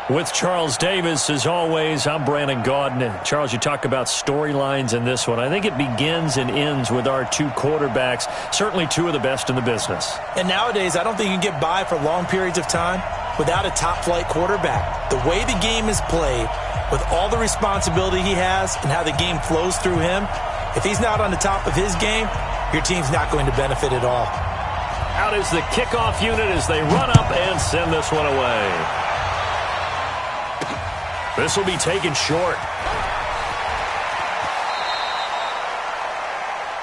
With Charles Davis, as always, I'm Brandon Gaudin. Charles, you talk about storylines in this one. I think it begins and ends with our two quarterbacks, certainly two of the best in the business. And nowadays, I don't think you can get by for long periods of time without a top-flight quarterback. The way the game is played, with all the responsibility he has and how the game flows through him, if he's not on the top of his game, your team's not going to benefit at all. Out is the kickoff unit as they run up and send this one away. This will be taken short.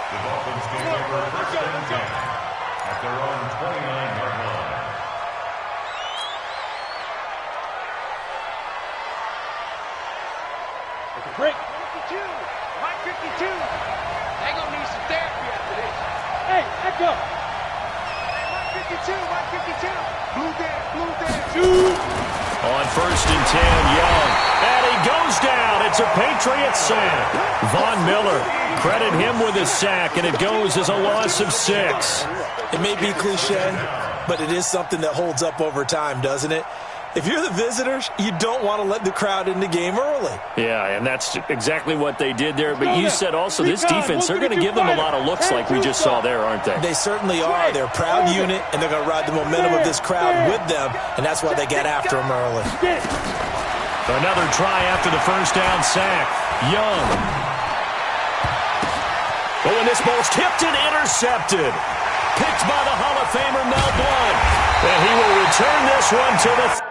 The Dolphins take over first and 10 at their own 29-yard line. Break. 52. Mike 52. They're going to need some therapy after this. Hey, let's go. Mike 52. Blue there. Shoot. On first and 10, Young. And he goes down. It's a Patriots sack. Von Miller, credit him with a sack, and it goes as a loss of 6. It may be cliche, but it is something that holds up over time, doesn't it? If you're the visitors, you don't want to let the crowd in the game early. Yeah, and that's exactly what they did there. But you said also this defense, they're going to give them a lot of looks like we just saw there, aren't they? They certainly are. They're a proud unit, and they're going to ride the momentum of this crowd with them, and that's why they get after them early. Another try after the first down sack. Young. Oh, and this ball's tipped and intercepted. Picked by the Hall of Famer Mel Blount. And he will return this one to the...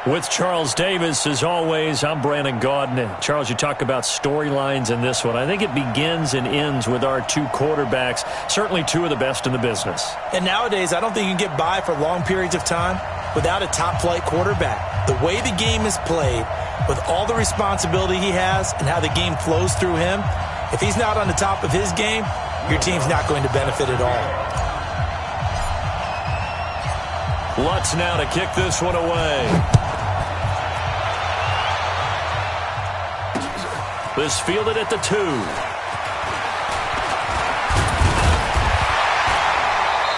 With Charles Davis, as always, I'm Brandon Gaudin. Charles, you talk about storylines in this one. I think it begins and ends with our two quarterbacks, certainly two of the best in the business. And nowadays, I don't think you can get by for long periods of time without a top-flight quarterback. The way the game is played, with all the responsibility he has and how the game flows through him, if he's not on the top of his game, your team's not going to benefit at all. Lutz now to kick this one away. This fielded at the 2.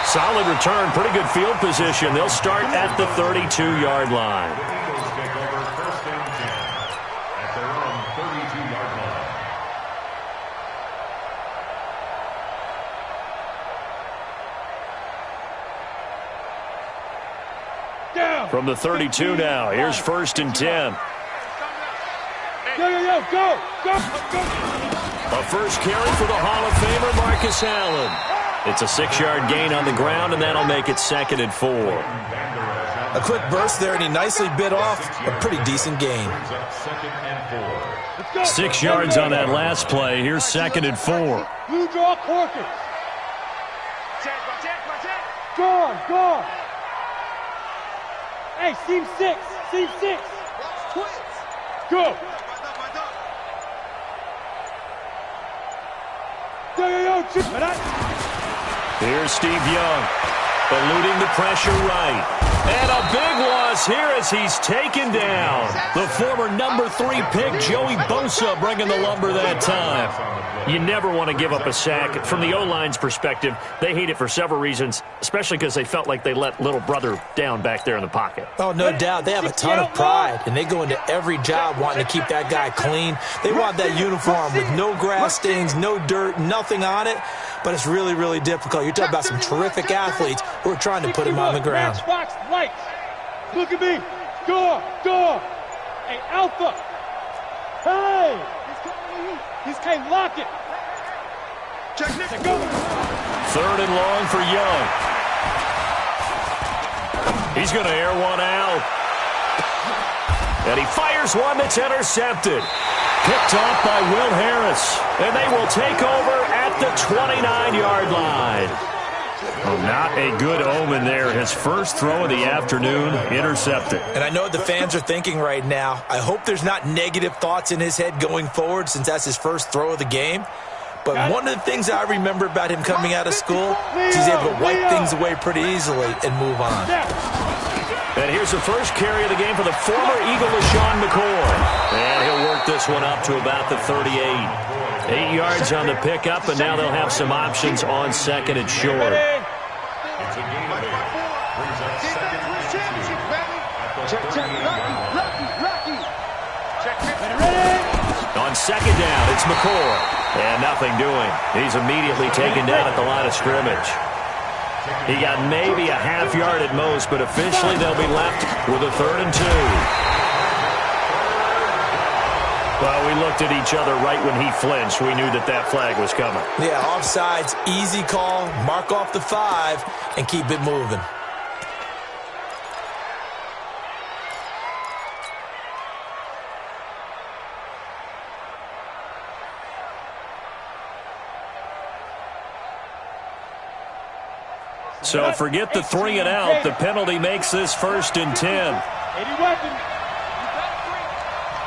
Solid return, pretty good field position. They'll start at the 32-yard line. The Eagles take over first and 10 at their own 32-yard line. From the 32 now, here's first and 10. Go. A first carry for the Hall of Famer, Marcus Allen. It's a 6-yard gain on the ground, and that'll make it 2nd and 4. A quick burst there, and he nicely bit off a pretty decent gain. 6 yards on that last play. Here's 2nd and 4. Blue draw Corkins. Go. Hey, seam 6. Go. Here's Steve Young, eluding the pressure right. And a big loss here as he's taken down. The former number 3 pick, Joey Bosa, bringing the lumber that time. You never want to give up a sack. From the O-line's perspective, they hate it for several reasons, especially because they felt like they let little brother down back there in the pocket. Oh, no doubt. They have a ton of pride, and they go into every job wanting to keep that guy clean. They want that uniform with no grass stains, no dirt, nothing on it, but it's really, really difficult. You're talking about some terrific athletes who are trying to put him on the ground. Matchbox lights. Look at me. Door. Hey, Alpha. Hey. Hey, lock it. Check this. Go. 3rd and long for Young. He's going to air one out. And he fires one that's intercepted. Picked off by Will Harris. And they will take over at the 29-yard line. Oh, not a good omen there. His first throw of the afternoon, intercepted. And I know what the fans are thinking right now. I hope there's not negative thoughts in his head going forward since that's his first throw of the game. But one of the things I remember about him coming out of school is he's able to wipe things away pretty easily and move on. And here's the first carry of the game for the former Eagle, LaShawn McCoy. And he'll work this one up to about the 38. 8 yards on the pickup, and now they'll have some options on 2nd and short. It's a gain of 8. Brings up 2nd and 2. Rocky. On 2nd down, it's McCoy. And nothing doing. He's immediately taken down at the line of scrimmage. He got maybe a half yard at most, but officially they'll be left with a 3rd and 2. Well, we looked at each other right when he flinched. We knew that flag was coming. Yeah, offsides, easy call, mark off the 5, and keep it moving. So forget the 3 and out. The penalty makes this 1st and 10. Any weapon.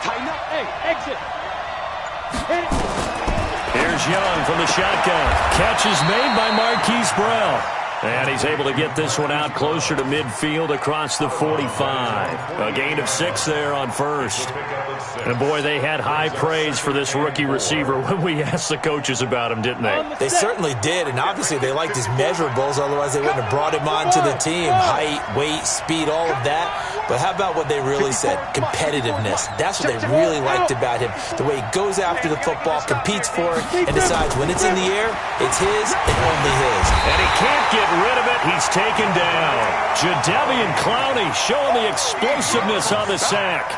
Tighten up. Hey, exit. Hit it. Here's Young from the shotgun. Catch is made by Marquise Brown. And he's able to get this one out closer to midfield across the 45. A gain of 6 there on 1st. And, boy, they had high praise for this rookie receiver when we asked the coaches about him, didn't they? They certainly did, and obviously they liked his measurables. Otherwise, they wouldn't have brought him onto the team. Height, weight, speed, all of that. But how about what they really said? Competitiveness. That's what they really liked about him. The way he goes after the football, competes for it, and decides when it's in the air, it's his and only his. And he can't get rid of it. He's taken down. Jadeveon Clowney showing the explosiveness on the sack.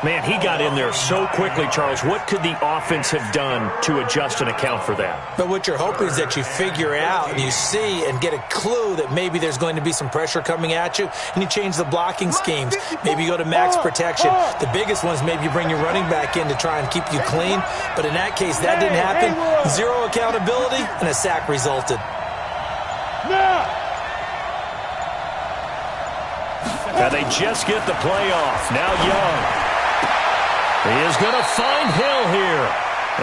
Man, he got in there so quickly, Charles. What could the offense have done to adjust and account for that? But what you're hoping is that you figure out and you see and get a clue that maybe there's going to be some pressure coming at you, and you change the blocking schemes. Maybe you go to max protection. The biggest one is maybe you bring your running back in to try and keep you clean. But in that case, that didn't happen. Zero accountability, and a sack resulted. And they just get the play off. Now Young. He is going to find Hill here.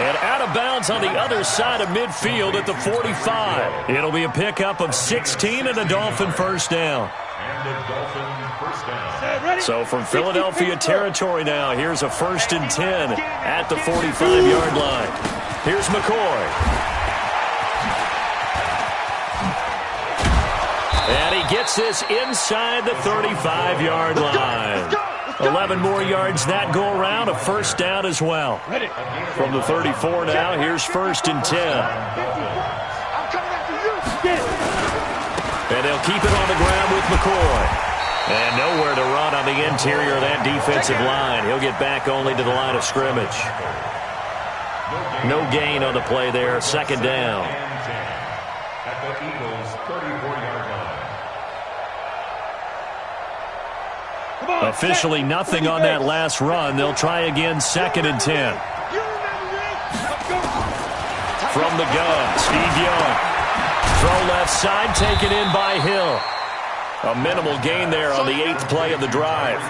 And out of bounds on the other side of midfield at the 45. It'll be a pickup of 16 and a Dolphin first down. And a Dolphin first down. So from Philadelphia territory now, here's a 1st and 10 at the 45-yard line. Here's McCoy. And he gets this inside the 35-yard line. 11 more yards that go around, a first down as well. From the 34 now, here's 1st and 10. And they'll keep it on the ground with McCoy. And nowhere to run on the interior of that defensive line. He'll get back only to the line of scrimmage. No gain on the play there, 2nd down. At the Eagles' 34-yard line. Officially nothing on that last run. They'll try again, 2nd and 10. From the gun, Steve Young. Throw left side, taken in by Hill. A minimal gain there on the 8th play of the drive.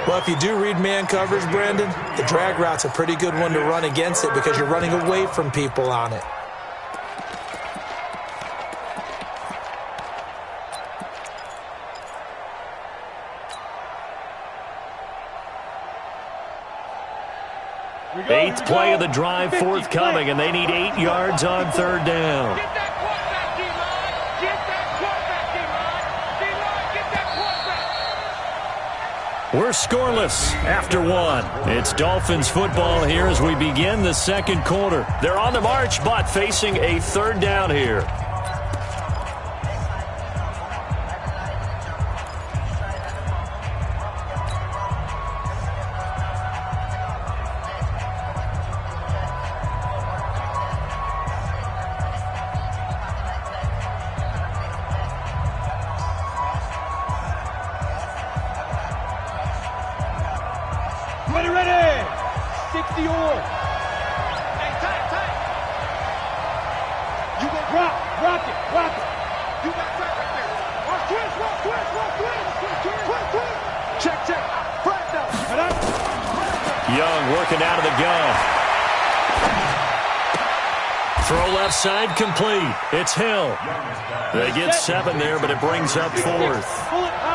Well, if you do read man coverage, Brandon, the drag route's a pretty good one to run against it because you're running away from people on it. Eighth play of the drive forthcoming, and they need 8 yards on 3rd down. Get that quarterback, D-line. Get that quarterback, D-line. D-line, get that quarterback. We're scoreless after 1. It's Dolphins football here as we begin the 2nd quarter. They're on the march, but facing a 3rd down here. Ready. 60 on. Hey, tight. You go rock it. You got right there. Twist. Check. Flat down. Young working out of the gun. Throw left side complete. It's Hill. They get 7 there, but it brings up 4th. Pull it high.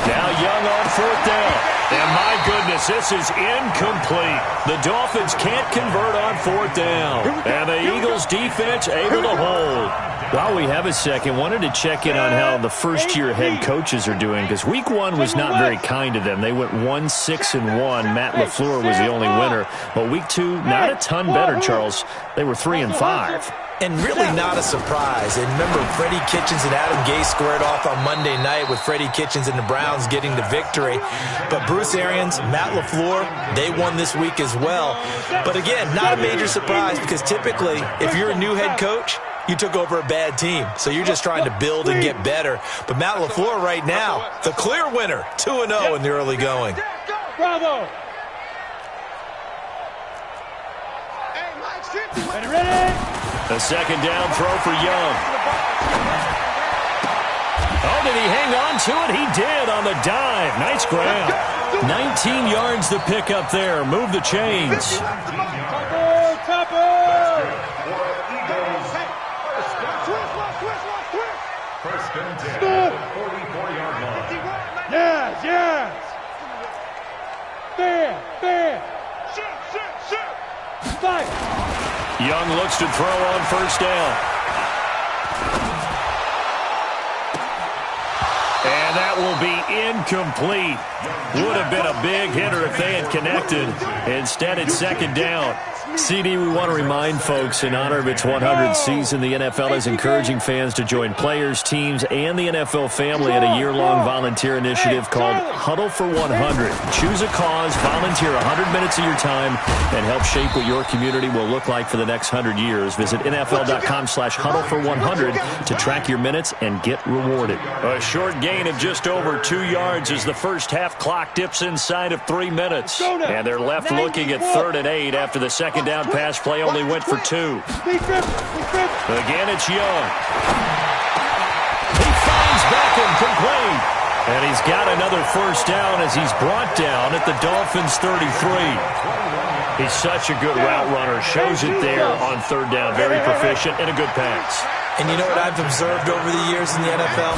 Now Young on 4th down. And my goodness, this is incomplete. The Dolphins can't convert on 4th down. And the Eagles defense able to hold. While we have a second, wanted to check in on how the first-year head coaches are doing, because week 1 was not very kind to them. They went 1-6-1. Matt LaFleur was the only winner. But week 2, not a ton better, Charles. They were 3-5. And really not a surprise. And remember, Freddie Kitchens and Adam Gase squared off on Monday night with Freddie Kitchens and the Browns getting the victory. But Bruce Arians, Matt LaFleur, they won this week as well. But again, not a major surprise because typically, if you're a new head coach, you took over a bad team. So you're just trying to build and get better. But Matt LaFleur right now, the clear winner, 2-0 in the early going. Bravo. Ready. A 2nd down throw for Young. Oh, did he hang on to it? He did on the dive. Nice grab. 19 yards to pick up there. Move the chains. First and 10, 44-yard line. Yes. Fair. Shoot. Fight. Young looks to throw on 1st down. And that will be incomplete. Would have been a big hitter if they had connected. Instead, it's 2nd down. CD, we want to remind folks, in honor of its 100th season, the NFL is encouraging fans to join players, teams, and the NFL family in a year-long volunteer initiative called Huddle for 100. Choose a cause, volunteer 100 minutes of your time, and help shape what your community will look like for the next 100 years. Visit NFL.com/huddle for 100 to track your minutes and get rewarded. A short gain of just over 2 yards as the first half clock dips inside of 3 minutes. And they're left looking at 3rd and 8 after the 2nd down pass play only went for 2. Again, it's Young. He finds Beckham complete. And he's got another 1st down as he's brought down at the Dolphins' 33. He's such a good route runner. Shows it there on 3rd down. Very proficient and a good pass. And you know what I've observed over the years in the NFL?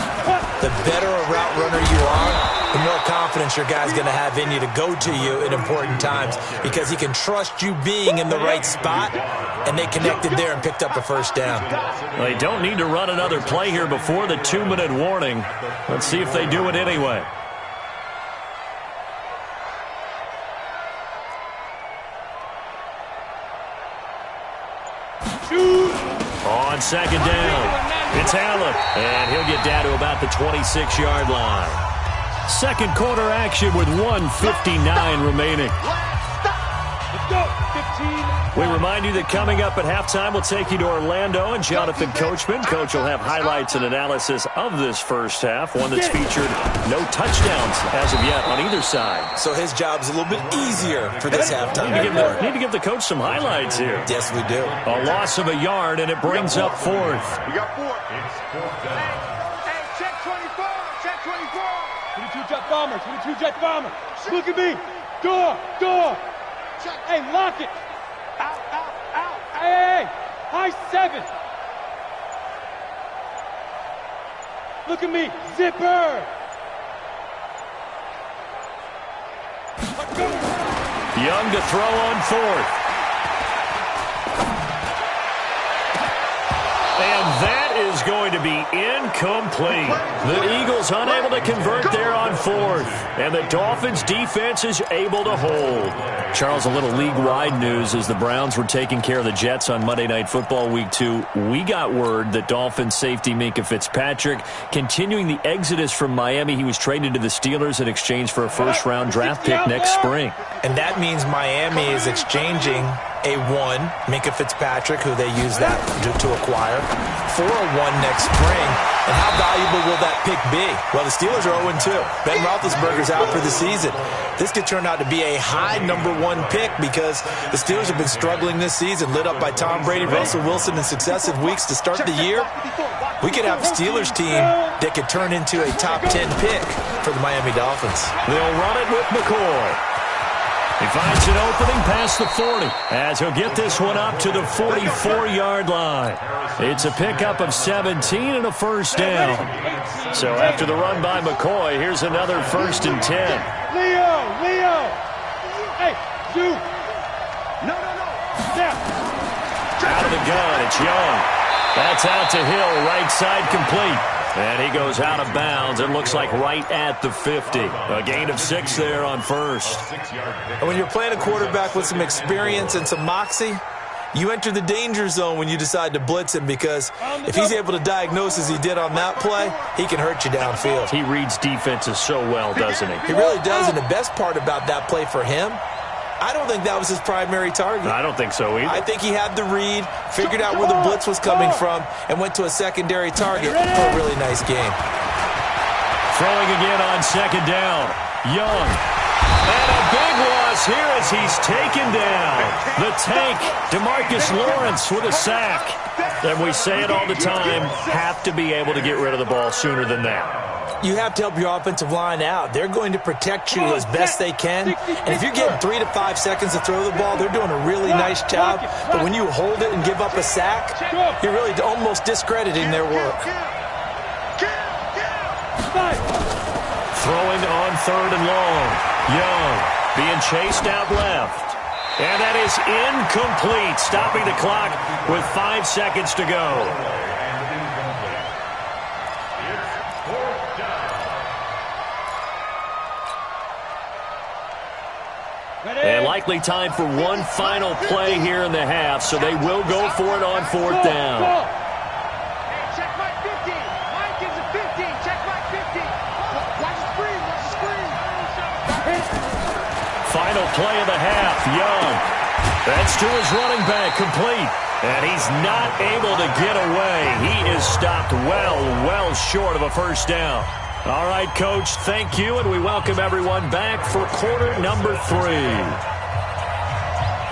The better a route runner you are, the more confidence your guy's going to have in you to go to you in important times because he can trust you being in the right spot, and they connected there and picked up a 1st down. They don't need to run another play here before the 2-minute warning. Let's see if they do it anyway. On 2nd down, it's Allen, and he'll get down to about the 26-yard line. 2nd quarter action with 1:59 remaining. go. 15. We remind you that coming up at halftime, we'll take you to Orlando and Jonathan Coachman. Coach will have highlights and analysis of this first half, one that's featured no touchdowns as of yet on either side. So his job's a little bit easier for this halftime. Need to give the coach some highlights here. Yes, we do. A loss of a yard, and it brings up fourth. We got 4. It's 4th down. Hey, check 24. Check 24. 22 jet bomber. 22 jet bomber. Look at me. Door. Hey, lock it. Out. Hey. High 7. Look at me. Zipper. Young to throw on fourth. And that is going to be incomplete. The Eagles unable to convert there on fourth. And the Dolphins defense is able to hold. Charles, a little league-wide news as the Browns were taking care of the Jets on Monday Night Football Week 2. We got word that Dolphins safety Minkah Fitzpatrick continuing the exodus from Miami. He was traded to the Steelers in exchange for a first-round draft pick next spring. And that means Miami is exchanging a 1, Minkah Fitzpatrick, who they used that to acquire, for a 1 next spring. And how valuable will that pick be? Well, the Steelers are 0-2. Ben Roethlisberger's out for the season. This could turn out to be a high number 1 pick because the Steelers have been struggling this season, lit up by Tom Brady, Russell Wilson in successive weeks to start the year. We could have a Steelers team that could turn into a top 10 pick for the Miami Dolphins. They'll run it with McCoy. He finds an opening past the 40 as he'll get this one up to the 44-yard line. It's a pickup of 17 and a first down. So after the run by McCoy, here's another 1st and 10. Leo. Hey, you. No. Down. Out of the gun, it's Young. That's out to Hill, right side complete. And he goes out of bounds. It looks like right at the 50. A gain of 6 there on first. And when you're playing a quarterback with some experience and some moxie, you enter the danger zone when you decide to blitz him because if he's able to diagnose as he did on that play, he can hurt you downfield. He reads defenses so well, doesn't he? He really does, and the best part about that play for him, I don't think that was his primary target. I don't think so either. I think he had the read, figured out where the blitz was coming from, and went to a secondary target for a really nice game. Throwing again on 2nd down. Young. And a big loss here as he's taken down. The tank, DeMarcus Lawrence with a sack. And we say it all the time, have to be able to get rid of the ball sooner than that. You have to help your offensive line out. They're going to protect you as best they can. And if you're getting 3 to 5 seconds to throw the ball, they're doing a really nice job. But when you hold it and give up a sack, you're really almost discrediting their work. Throwing on 3rd and long. Young being chased out left. And that is incomplete, stopping the clock with 5 seconds to go. And likely time for one final play here in the half, so they will go for it on 4th down. Hey, check my 50. Mike is a 50. Check my 50. Watch the screen. Final play of the half, Young. That's to his running back, complete. And he's not able to get away. He is stopped well short of a first down. All right, Coach, thank you, and we welcome everyone back for quarter number 3.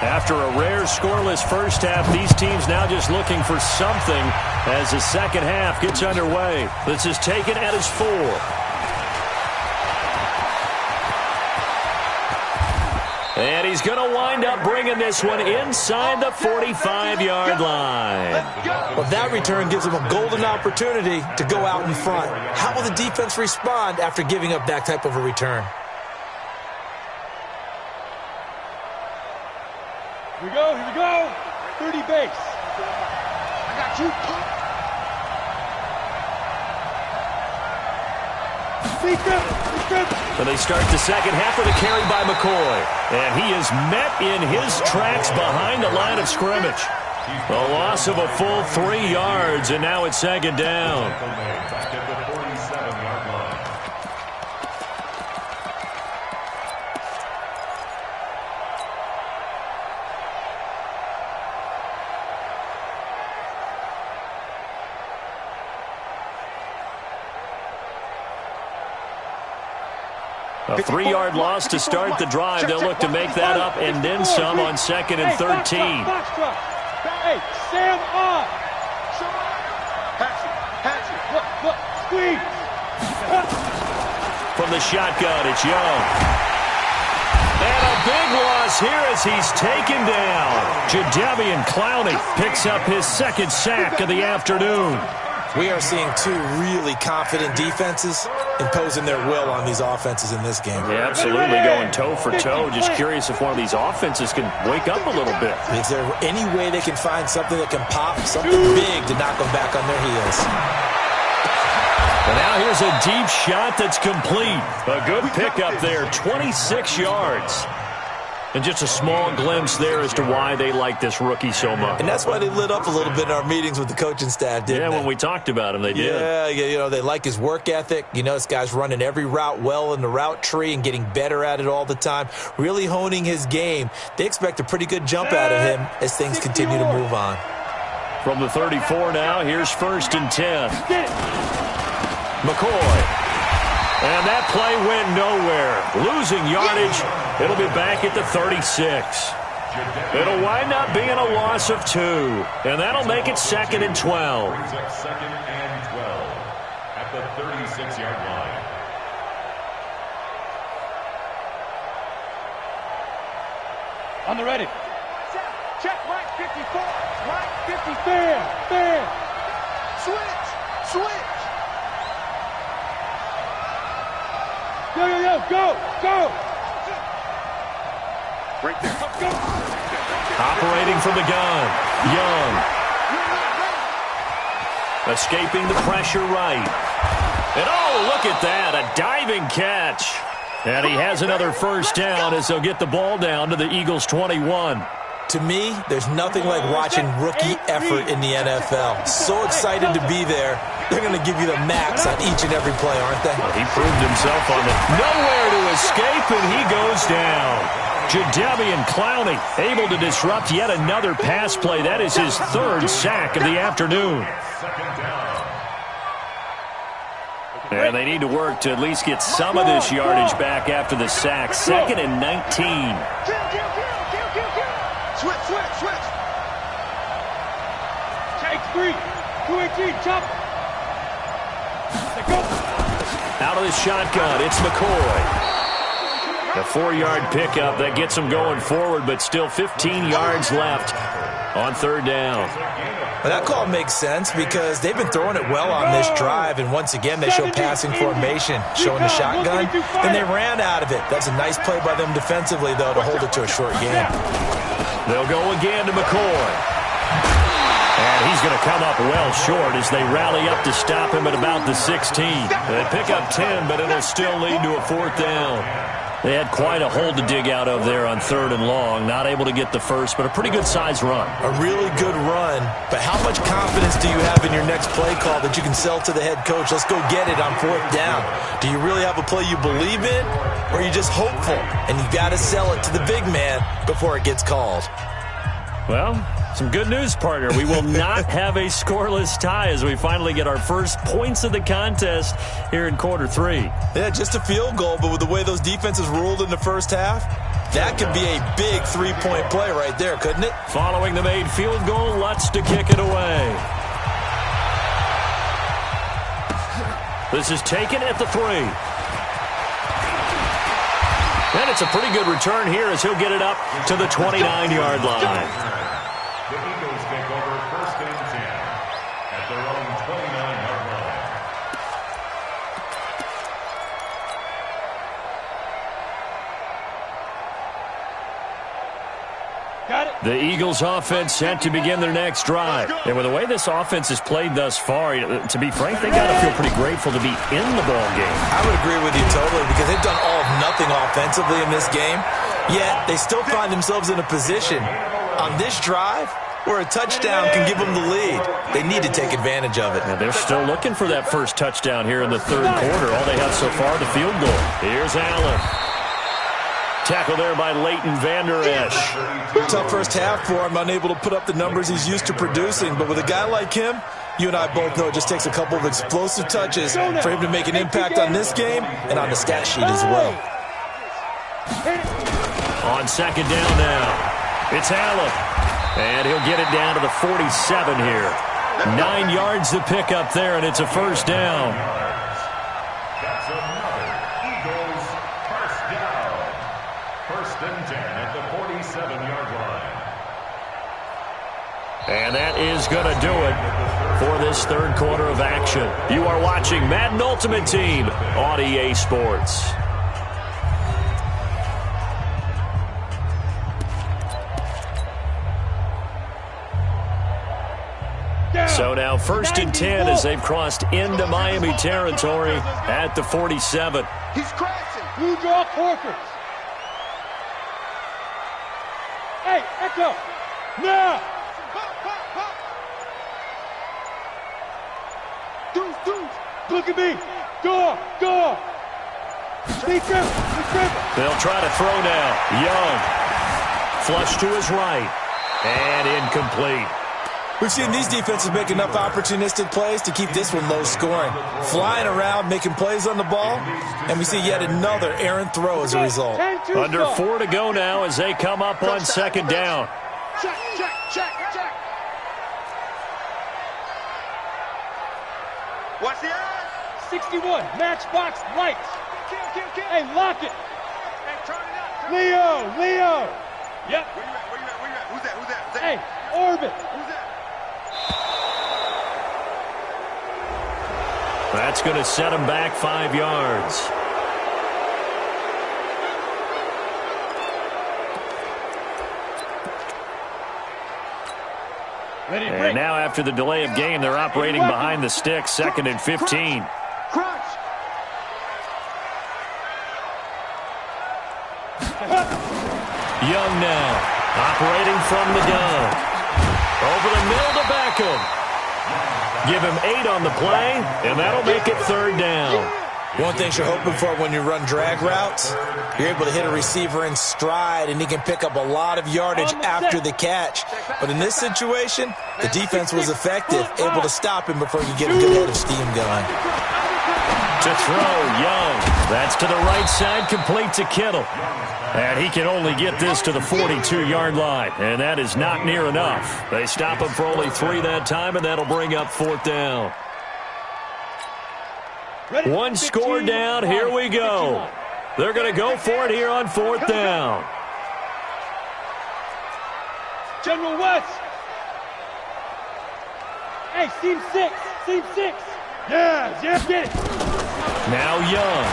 After a rare scoreless first half, these teams now just looking for something as the second half gets underway. This is taken at his 4. And he's going to wind up bringing this one inside the 45-yard line. Well, that return gives him a golden opportunity to go out in front. How will the defense respond after giving up that type of a return? Here we go. 30 base. I got you. And they start the second half with a carry by McCoy. And he is met in his tracks behind the line of scrimmage. A loss of a full 3 yards, and now it's 2nd down. Back at the 47-yard line. A 3-yard loss to start the drive. They'll look to make that up and then some on 2nd and 13. Hey, Sam on. Look, squeeze. From the shotgun, it's Young. And a big loss here as he's taken down. Jadeveon Clowney picks up his 2nd sack of the afternoon. We are seeing 2 really confident defenses imposing their will on these offenses in this game. Yeah, absolutely, going toe for toe. Just curious if one of these offenses can wake up a little bit. Is there any way they can find something that can pop, something big to knock them back on their heels? And now here's a deep shot that's complete. A good pickup there, 26 yards. And just a small glimpse there as to why they like this rookie so much. And that's why they lit up a little bit in our meetings with the coaching staff, didn't they? Yeah, when we talked about him, they did. Yeah, you know, they like his work ethic. You know, this guy's running every route well in the route tree and getting better at it all the time, really honing his game. They expect a pretty good jump out of him as things continue to move on. From the 34 now, here's 1st and 10. McCoy. And that play went nowhere. Losing yardage. It'll be back at the 36. It'll wind up being a loss of 2. And that'll make it 2nd and 12. 2nd and 12 at the 36-yard line. On the ready. Check right 54. Right 54. Fair. Switch. Go. Right there. Go. Operating from the gun. Young. Escaping the pressure right. And oh, look at that. A diving catch. And he has another 1st down as they'll get the ball down to the Eagles' 21. To me, there's nothing like watching rookie effort in the NFL. So excited to be there. They're going to give you the max on each and every play, aren't they? Well, he proved himself on it. Nowhere to escape, and he goes down. Jadeveon Clowney able to disrupt yet another pass play. That is his 3rd sack of the afternoon. And they need to work to at least get some of this yardage back after the sack. 2nd and 19. Switch. Take 3. 2-18, chop. Go. Out of the shotgun, it's McCoy. A 4-yard pickup that gets him going forward, but still 15 yards left on 3rd down. Well, that call makes sense because they've been throwing it well on this drive, and once again they show passing formation, showing the shotgun, and they ran out of it. That's a nice play by them defensively, though, to hold it to a short game. They'll go again to McCoy. And he's going to come up well short as they rally up to stop him at about the 16. They pick up 10, but it'll still lead to a 4th down. They had quite a hole to dig out of there on 3rd and long. Not able to get the first, but a pretty good-sized run. A really good run, but how much confidence do you have in your next play call that you can sell to the head coach? Let's go get it on 4th down. Do you really have a play you believe in, or are you just hopeful? And you got to sell it to the big man before it gets called. Well, some good news, partner. We will not have a scoreless tie as we finally get our first points of the contest here in quarter 3. Yeah, just a field goal, but with the way those defenses ruled in the first half, that could be a big 3-point play right there, couldn't it? Following the made field goal, Lutz to kick it away. This is taken at the 3. And it's a pretty good return here as he'll get it up to the 29-yard line. The Eagles take over 1st and 10 at their own 29-yard line. Got it. The Eagles offense set to begin their next drive. And with the way this offense has played thus far, to be frank, they got to feel pretty grateful to be in the ball game. I would agree with you totally because they've done all of nothing offensively in this game, yet they still find themselves in a position on this drive where a touchdown can give them the lead. They need to take advantage of it. And they're still looking for that first touchdown here in the 3rd quarter. All they have so far, the field goal. Here's Allen. Tackle there by Leighton Vander Esch. Tough first half for him, unable to put up the numbers he's used to producing. But with a guy like him, you and I both know it just takes a couple of explosive touches for him to make an impact on this game and on the stat sheet as well. On second down now, it's Allen. And he'll get it down to the 47 here. 9 yards to pick up there, and it's a first down. That's another Eagles first down. 1st and 10 at the 47-yard line. And that is going to do it for this third quarter of action. You are watching Madden Ultimate Team on EA Sports. So now 1st and 10 as they've crossed into Miami territory at the 47. He's crashing. Blue draw Corkers. Hey, Echo. Now. Deuce. Look at me. Door. Be careful. They'll try to throw now. Young. Flush to his right. And incomplete. We've seen these defenses make enough opportunistic plays to keep this one low scoring. Flying around, making plays on the ball, and we see yet another errant throw as a result. Under 4 to go now as they come up on second down. Check. What's the odds? 61, matchbox lights. Kill. Hey, lock it. Hey, turn it up. Leo. Yep. Where you at? Who's that? Hey, Orbit. Who's that? That's going to set him back 5 yards. And now after the delay of game, they're operating behind the stick, 2nd and 15. Crunch. Young now, operating from the gun. Over the middle to Beckham. Give him 8 on the play, and that'll make it 3rd down. One thing you're hoping for when you run drag routes, you're able to hit a receiver in stride, and he can pick up a lot of yardage after the catch. But in this situation, the defense was effective, able to stop him before he could get a good head of steam going. To throw, Young. That's to the right side, complete to Kittle. And he can only get this to the 42-yard line, and that is not near enough. They stop him for only 3 that time, and that'll bring up 4th down. 1 score down, here we go. They're going to go for it here on 4th down. General West. Hey, seam 6. Yeah, get it. Now Young.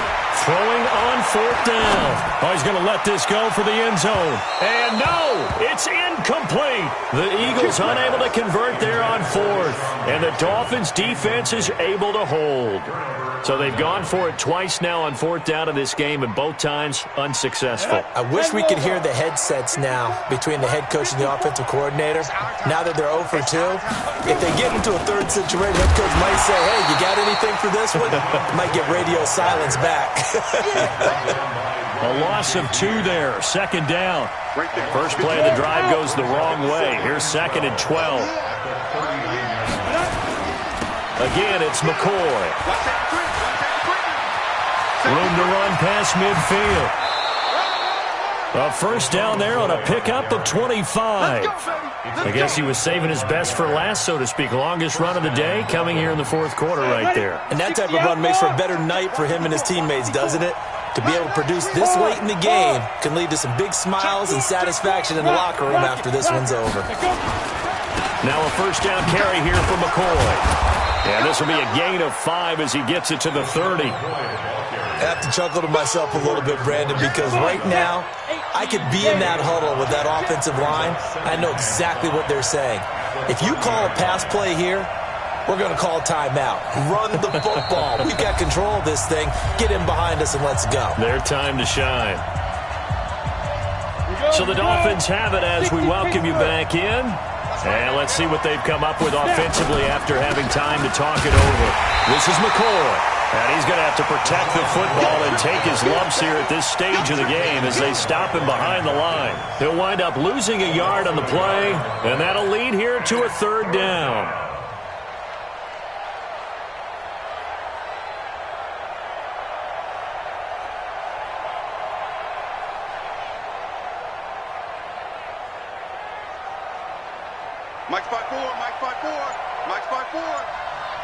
Throwing on 4th down. Oh, he's going to let this go for the end zone. And no, it's incomplete. The Eagles unable to convert there on 4th. And the Dolphins defense is able to hold. So they've gone for it twice now on 4th down in this game, and both times unsuccessful. I wish we could hear the headsets now between the head coach and the offensive coordinator. Now that they're 0 for 2, if they get into a third situation, head coach might say, hey, you got anything for this one? Might get radio silence back. A loss of 2 there, 2nd down. First play of the drive goes the wrong way. Here's 2nd and 12. Again, it's McCoy. Room to run past midfield. A first down there on a pickup of 25. I guess he was saving his best for last, so to speak. Longest run of the day coming here in the 4th quarter right there. And that type of run makes for a better night for him and his teammates, doesn't it? To be able to produce this late in the game can lead to some big smiles and satisfaction in the locker room after this one's over. Now a first down carry here for McCoy. And this will be a gain of 5 as he gets it to the 30. I have to chuckle to myself a little bit, Brandon, because right now I could be in that huddle with that offensive line. I know exactly what they're saying. If you call a pass play here, we're going to call timeout. Run the football. We've got control of this thing. Get in behind us and let's go. Their time to shine. So the Dolphins have it as we welcome you back in. And let's see what they've come up with offensively after having time to talk it over. This is McCoy. And he's going to have to protect the football and take his lumps here at this stage of the game as they stop him behind the line. He'll wind up losing a yard on the play, and that'll lead here to a 3rd down. Mike's 5'4", Mike's 5'4", Mike's 5'4".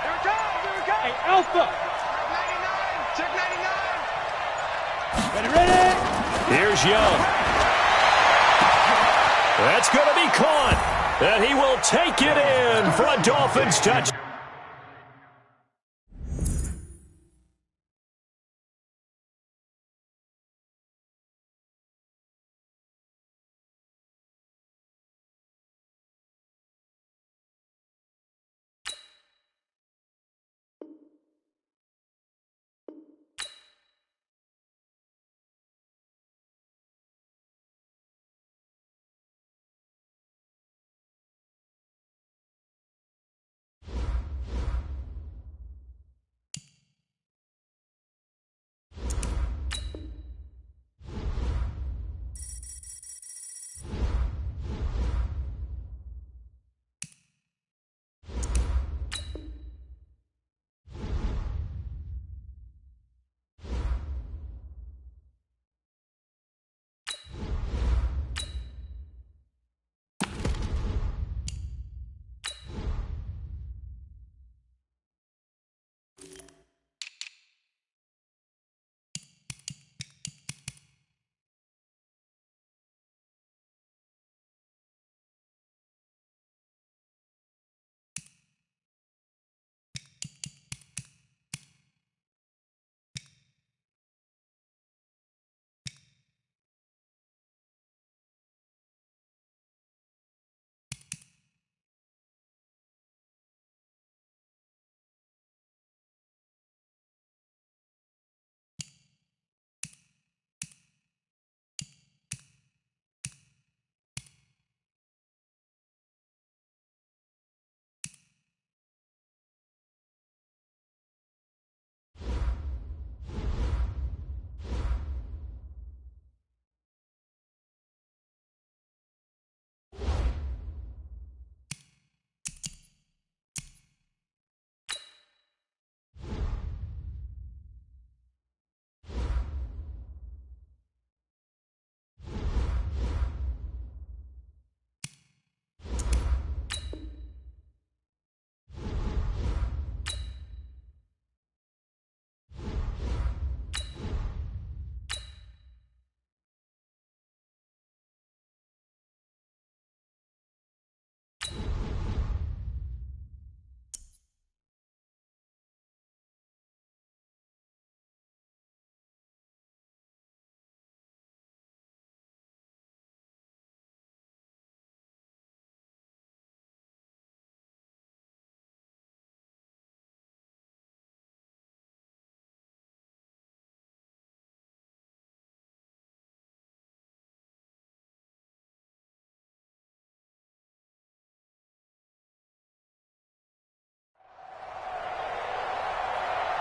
Here it comes, here it comes. Hey, Alpha. Check 99. Ready, ready. Here's Young. That's going to be caught. And he will take it in for a Dolphins touch.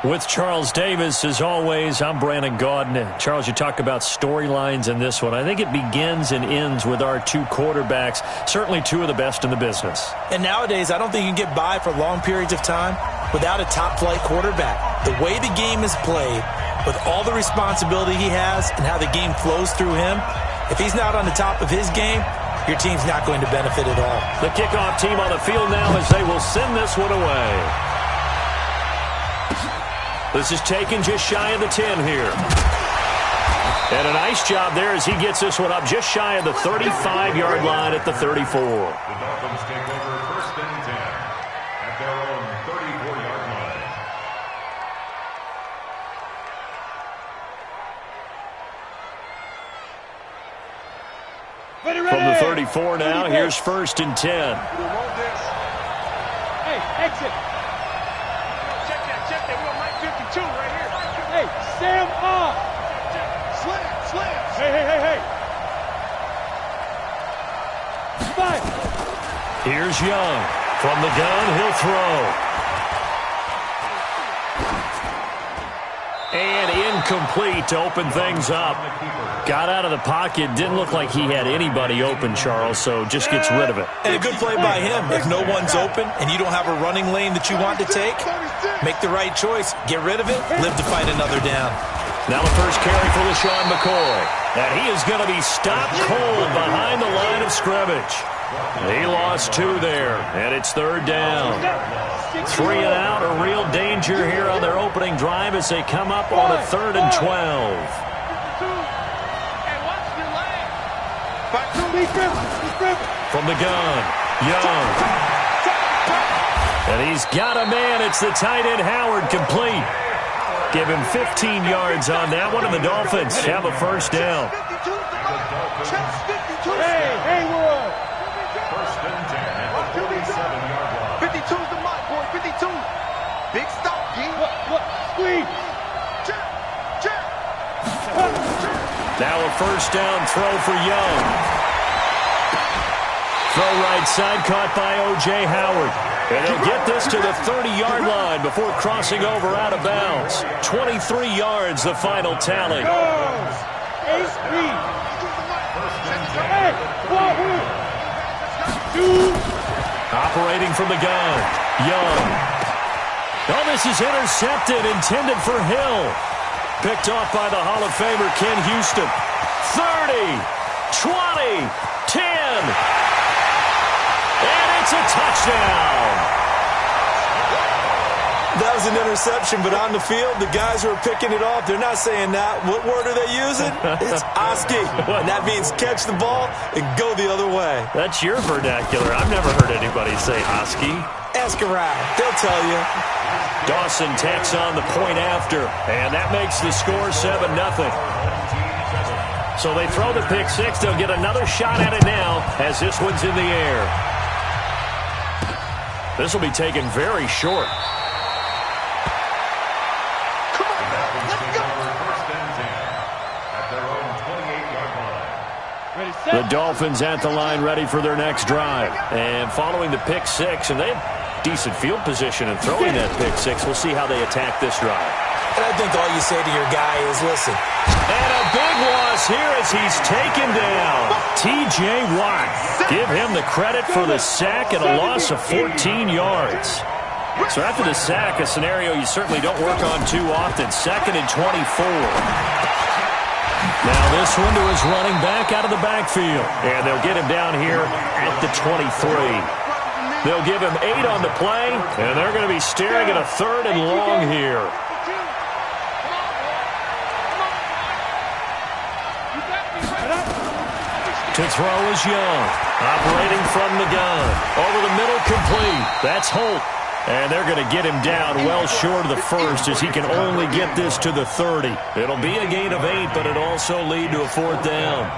With Charles Davis, as always, I'm Brandon Gaudin. Charles, you talk about storylines in this one. I think it begins and ends with our two quarterbacks, certainly two of the best in the business. And nowadays, I don't think you can get by for long periods of time without a top-flight quarterback. The way the game is played, with all the responsibility he has and how the game flows through him, if he's not on the top of his game, your team's not going to benefit at all. The kickoff team on the field now as they will send this one away. This is taken just shy of the 10 here. And a nice job there as he gets this one up just shy of the 35-yard line at the 34. The Dolphins take over 1st and 10 at their own 34-yard line. From the 34 now, here's 1st and 10. Hey, exit. Check that. We got Mike 52 right here. Hey, Sam off. Slam. Hey. Five. Here's Young. From the gun, he'll throw. And incomplete to open things up. Got out of the pocket. Didn't look like he had anybody open, Charles, so just gets rid of it. And a good play by him. If no one's open and you don't have a running lane that you want to take, make the right choice. Get rid of it. Live to fight another down. Now the first carry for LaShawn McCoy. And he is going to be stopped cold behind the line of scrimmage. He lost 2 there, and it's 3rd down. 3 and out, a real danger here on their opening drive as they come up on a 3rd and 12. From the gun, Young. And he's got a man. It's the tight end, Howard, complete. Give him 15 yards on that one, and the Dolphins have a 1st down. Hey, Haywood. 1st and 10 at the 47-yard line. 52's the mark, boy. 52. Big stop, G. Look, squeeze. Now a 1st down throw for Young. Throw right side, caught by O.J. Howard. And they'll get this to the 30-yard line before crossing over out of bounds. 23 yards, the final tally. Hey, Operating from the gun, Young. Oh, this is intercepted, intended for Hill. Picked off by the Hall of Famer Ken Houston. 30, 20, 10. And it's a touchdown. That was an interception, but on the field, the guys who are picking it off, they're not saying that. What word are they using? It's Oski. And that means catch the ball and go the other way. That's your vernacular. I've never heard anybody say Oski. Ask around. They'll tell you. Dawson tacks on the point after, and that makes the score 7-0. So they throw the pick 6. They'll get another shot at it now as this one's in the air. This will be taken very short. The Dolphins at the line ready for their next drive. And following the pick 6, and they have decent field position and throwing that pick 6. We'll see how they attack this drive. And I think all you say to your guy is, listen. And a big loss here as he's taken down. T.J. Watt. Give him the credit for the sack and a loss of 14 yards. So after the sack, a scenario you certainly don't work on too often. 2nd and 24. Now this one to his running back out of the backfield. And they'll get him down here at the 23. They'll give him 8 on the play, and they're going to be staring at a 3rd and long here. To throw is Young. Operating from the gun. Over the middle, complete. That's Holt. And they're going to get him down well short of the 1st as he can only get this to the 30. It'll be a gain of 8, but it'll also lead to a 4th down.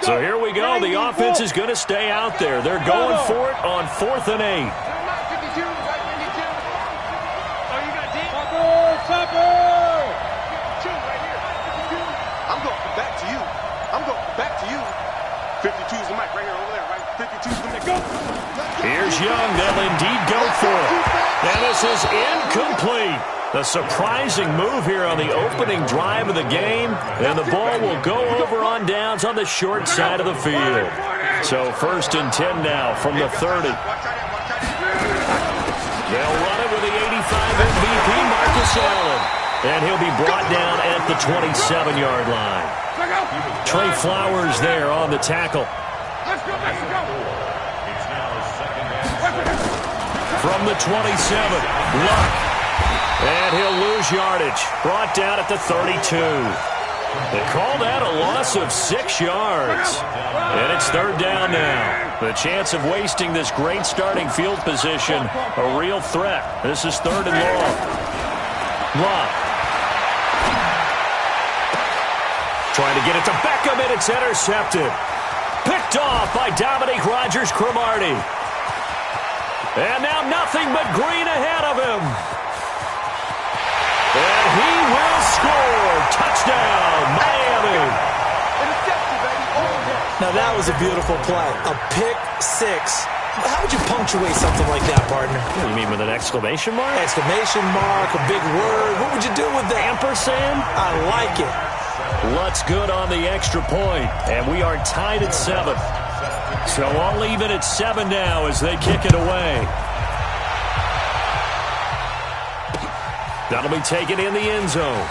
So here we go. The offense is going to stay out there. They're going for it on 4th and 8. I'm going back to you. I'm going back to you. 52's the mic right here over there, right? 52's the mic. Go. Here's Young. They'll indeed go for it. And this is incomplete. A surprising move here on the opening drive of the game. And the ball will go over on downs on the short side of the field. So 1st and 10 now from the 30. They'll run it with the 85 MVP, Marcus Allen. And he'll be brought down at the 27-yard line. Trey Flowers there on the tackle. From the 27, Luck. And he'll lose yardage. Brought down at the 32. They call that a loss of 6 yards. And it's 3rd down now. The chance of wasting this great starting field position, a real threat. This is 3rd and long. Luck. Trying to get it to Beckham, and it's intercepted. Picked off by Dominique Rodgers-Cromartie. And now nothing but green ahead of him. And he will score. Touchdown, Miami. Now that was a beautiful play. A pick 6. How would you punctuate something like that, partner? You mean with an exclamation mark? Exclamation mark, a big word. What would you do with that? Ampersand? I like it. Lutz good on the extra point, and we are tied at 7. So I'll leave it at 7 now as they kick it away. That'll be taken in the end zone.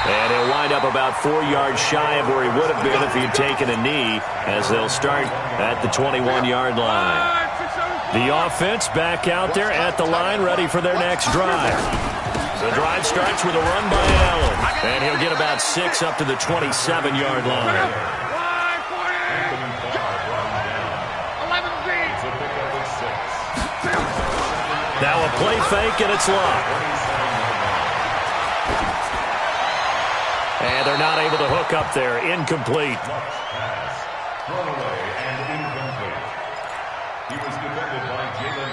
And he'll wind up about 4 yards shy of where he would have been if he'd taken a knee, as they'll start at the 21-yard line. The offense back out there at the line, ready for their next drive. The drive starts with a run by Allen, and he'll get about 6 up to the 27-yard line. Now a play fake, and it's locked. And they're not able to hook up there. Incomplete. Thrown away and incomplete. He was defended by Jalen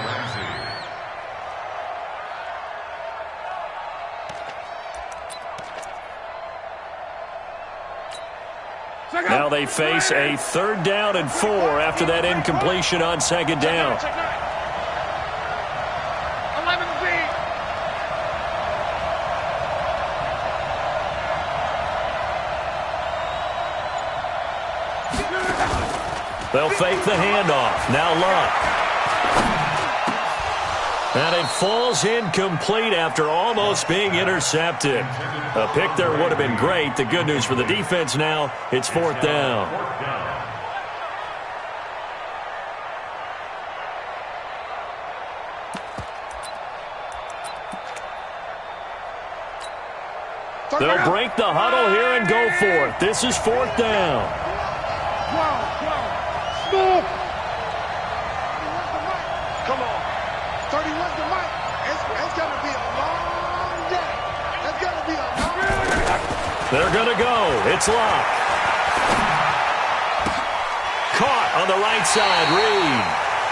Ramsey. Now they face a 3rd down and 4 after that incompletion on 2nd down. They'll fake the handoff. Now Luck. And it falls incomplete after almost being intercepted. A pick there would have been great. The good news for the defense now, it's 4th down. They'll break the huddle here and go for it. This is 4th down. Come on. 31's the mic. It's going to be a long day. It's going to be a long day. They're going to go. It's locked. Caught on the right side. Reed.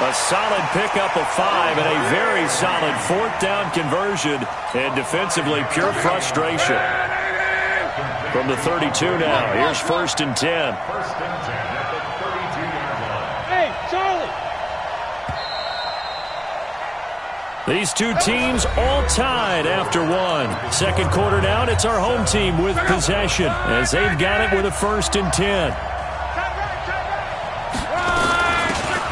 A solid pickup of 5 and a very solid 4th down conversion. And defensively, pure frustration. From the 32 now. Here's 1st and 10. 1st and 10 at the 32-yard line. Hey, Charlie. These two teams all tied after 1. 2nd quarter down, it's our home team with possession as they've got it with a 1st and 10.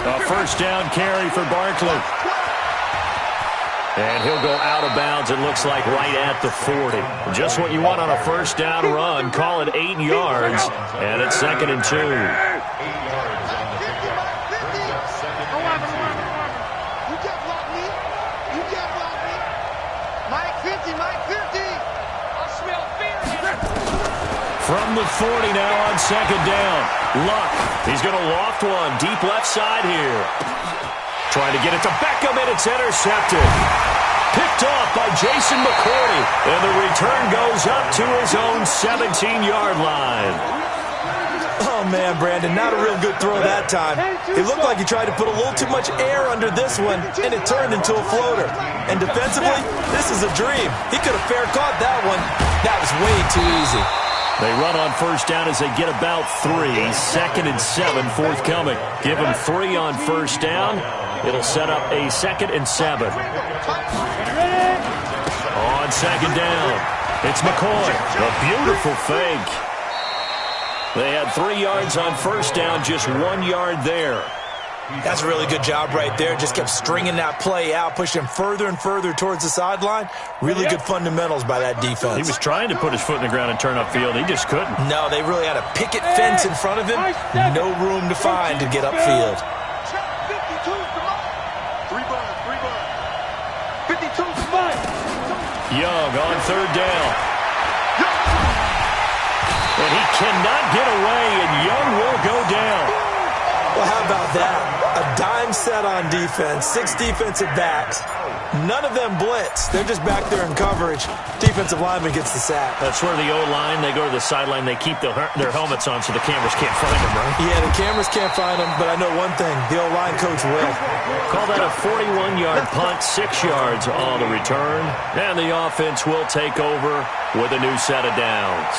A 1st down carry for Barkley. And he'll go out of bounds, it looks like, right at the 40. Just what you want on a 1st down run. Call it 8 yards, and it's 2nd and 2. 8 yards on the pickup. You can't block me. You can't block me. Mike 50, Mike 50. I smell fear. From the 40 now on 2nd down. Luck. He's going to loft one deep left side here. Trying to get it to Beckham, and it's intercepted. Picked off by Jason McCourty, and the return goes up to his own 17-yard line. Oh, man, Brandon, not a real good throw that time. It looked like he tried to put a little too much air under this one, and it turned into a floater. And defensively, this is a dream. He could have fair caught that one. That was way too easy. They run on 1st down as they get about 3. 2nd and 7 forthcoming. Give them 3 on 1st down. It'll set up a 2nd and 7. On 2nd down, it's McCoy. A beautiful fake. They had 3 yards on 1st down, just 1 yard there. That's a really good job right there. Just kept stringing that play out, pushing further and further towards the sideline. Really good fundamentals by that defense. He was trying to put his foot in the ground and turn upfield. He just couldn't. No, they really had a picket fence in front of him. No room to find to get upfield. 52's the mic. 3 buns. 52's the mic. Young on 3rd down. And he cannot get away, and Young will go down. Well, how about that? A dime set on defense, 6 defensive backs. None of them blitz. They're just back there in coverage. Defensive lineman gets the sack. That's where the O-line, they go to the sideline, they keep their helmets on so the cameras can't find them, right? Yeah, the cameras can't find them, but I know one thing. The O-line coach will. Call that a 41-yard punt, 6 yards on the return. And the offense will take over with a new set of downs.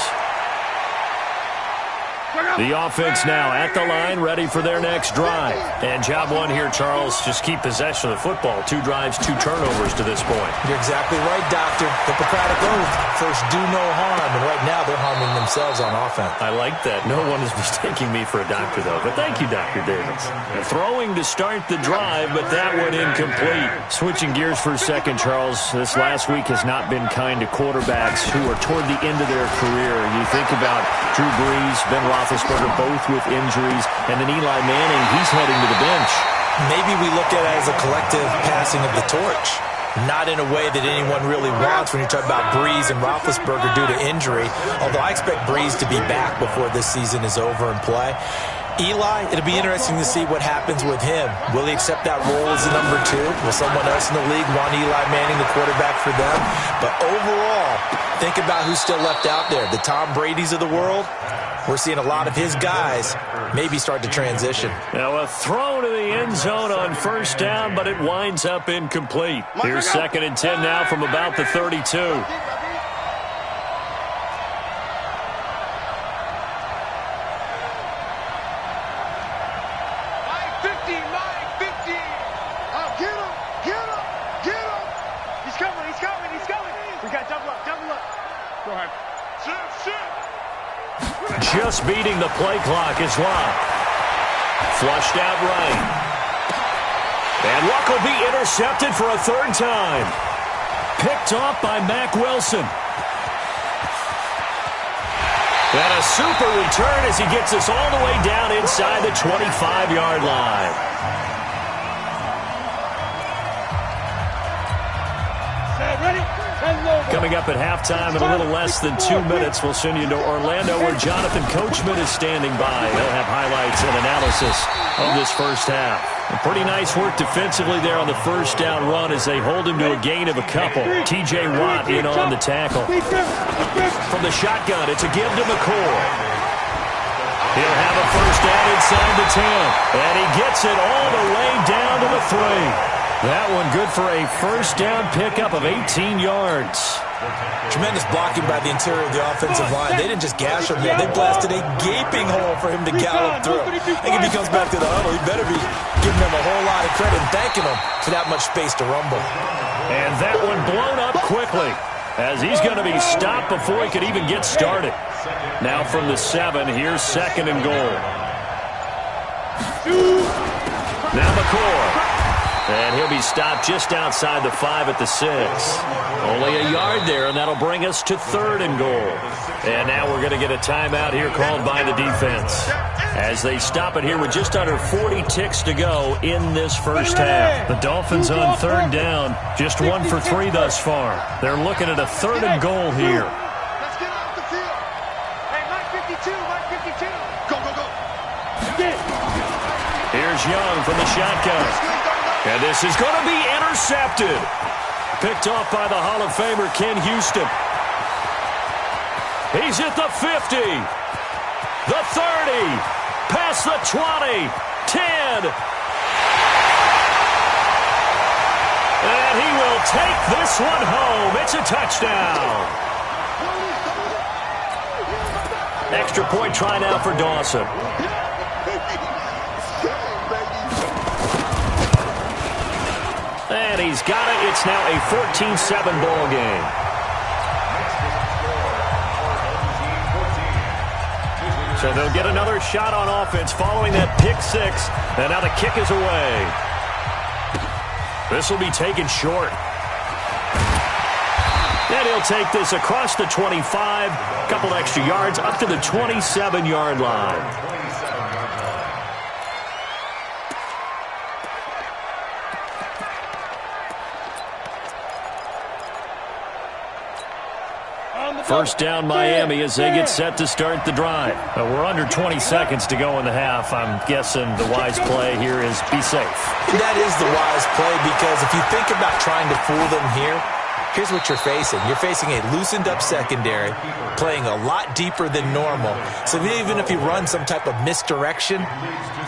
The offense now at the line, ready for their next drive. And job one here, Charles, just keep possession of the football. 2 drives, 2 turnovers to this point. You're exactly right, Doctor. Hippocratic oath. First, do no harm. And right now, they're harming themselves on offense. I like that. No one is mistaking me for a doctor, though. But thank you, Dr. Davis. Throwing to start the drive, but that one incomplete. Switching gears for a second, Charles. This last week has not been kind to quarterbacks who are toward the end of their career. You think about Drew Brees, Ben Roethlisberger, both with injuries, and then Eli Manning, he's heading to the bench. Maybe we look at it as a collective passing of the torch. Not in a way that anyone really wants when you talk about Brees and Roethlisberger due to injury, although I expect Brees to be back before this season is over and play. Eli, it'll be interesting to see what happens with him. Will he accept that role as the number 2? Will someone else in the league want Eli Manning, the quarterback, for them? But overall, think about who's still left out there. The Tom Brady's of the world. We're seeing a lot of his guys maybe start to transition. Now a throw to the end zone on first down, but it winds up incomplete. Here's 2nd and 10 now from about the 32. Just beating the play clock is Luck. Flushed out right. And Luck will be intercepted for a 3rd time. Picked off by Mack Wilson. And a super return as he gets us all the way down inside the 25-yard line. Coming up at halftime in a little less than 2 minutes, we'll send you to Orlando where Jonathan Coachman is standing by. He'll have highlights and analysis of this first half. A pretty nice work defensively there on the first down run as they hold him to a gain of a couple. T.J. Watt in on the tackle. From the shotgun, it's a give to McCoy. He'll have a first down inside the 10. And he gets it all the way down to the 3. That one good for a first down pickup of 18 yards. Tremendous blocking by the interior of the offensive line. They didn't just gash him there. They blasted a gaping hole for him to gallop through. I think if he comes back to the huddle, he better be giving them a whole lot of credit and thanking them for that much space to rumble. And that one blown up quickly as he's going to be stopped before he could even get started. Now from the 7, here's 2nd and goal. Now McCoy. And he'll be stopped just outside the 5 at the 6. Only a yard there, and that'll bring us to 3rd and goal. And now we're going to get a timeout here called by the defense as they stop it here with just under 40 ticks to go in this first half. The Dolphins on 3rd down, just 1 for 3 thus far. They're looking at a 3rd and goal here. Let's get off the field. Hey, Mike 52, Mike 52. Go, go, go. Here's Young from the shotgun. And this is going to be intercepted. Picked off by the Hall of Famer Ken Houston. He's at the 50. The 30. Past the 20. 10. And he will take this one home. It's a touchdown. Extra point try now for Dawson. And he's got it. It's now a 14-7 ball game. So they'll get another shot on offense following that pick 6. And now the kick is away. This will be taken short. And he'll take this across the 25. A couple extra yards up to the 27-yard line. First down Miami as they get set to start the drive. We're under 20 seconds to go in the half. I'm guessing the wise play here is be safe. That is the wise play because if you think about trying to fool them here, here's what you're facing. You're facing a loosened up secondary, playing a lot deeper than normal. So even if you run some type of misdirection,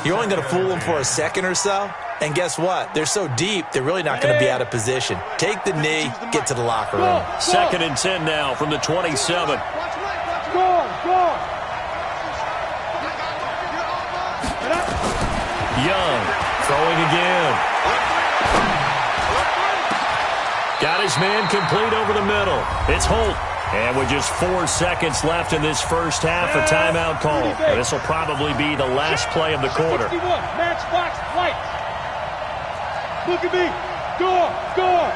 you're only going to fool them for a second or so. And guess what? They're so deep, they're really not going to be out of position. Take the knee, get to the locker room. 2nd and 10 now from the 27. Young throwing again. Got his man complete over the middle. It's Holt. And with just 4 seconds left in this first half, a timeout call. This will probably be the last play of the quarter. 61, matchbox, light. Look at me. Door. Go.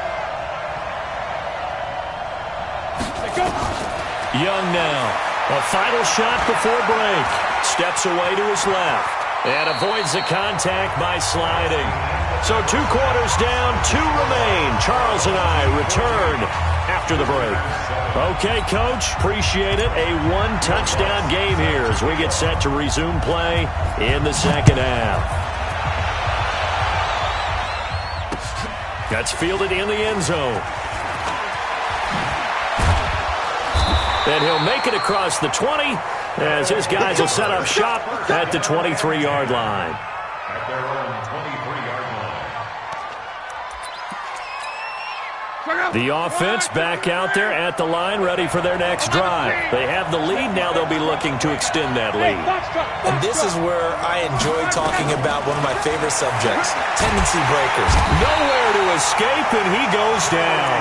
Young now. A final shot before break. Steps away to his left. And avoids the contact by sliding. So 2 quarters down, 2 remain. Charles and I return after the break. Okay, Coach, appreciate it. A 1-touchdown game here as we get set to resume play in the second half. That's fielded in the end zone. And he'll make it across the 20 as his guys will set up shop at the 23-yard line. At their own 23-yard line. The offense back out there at the line, ready for their next drive. They have the lead. Now they'll be looking to extend that lead. And this is where I enjoy talking about one of my favorite subjects, tendency breakers. Nowhere to escape, and he goes down.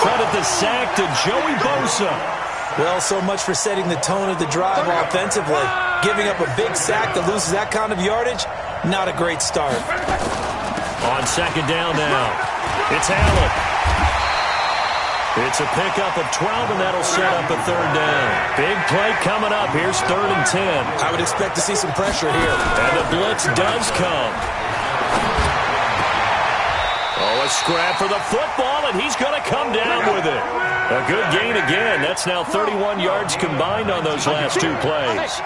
Credit the sack to Joey Bosa. Well, so much for setting the tone of the drive offensively. Giving up a big sack that loses that kind of yardage, not a great start. On second down now, it's Allen. It's a pickup of 12, and that'll set up a third down. Big play coming up. Here's 3rd and 10. I would expect to see some pressure here. And the blitz does come. Oh, a scrap for the football, and he's going to come down with it. A good gain again. That's now 31 yards combined on those last 2 plays.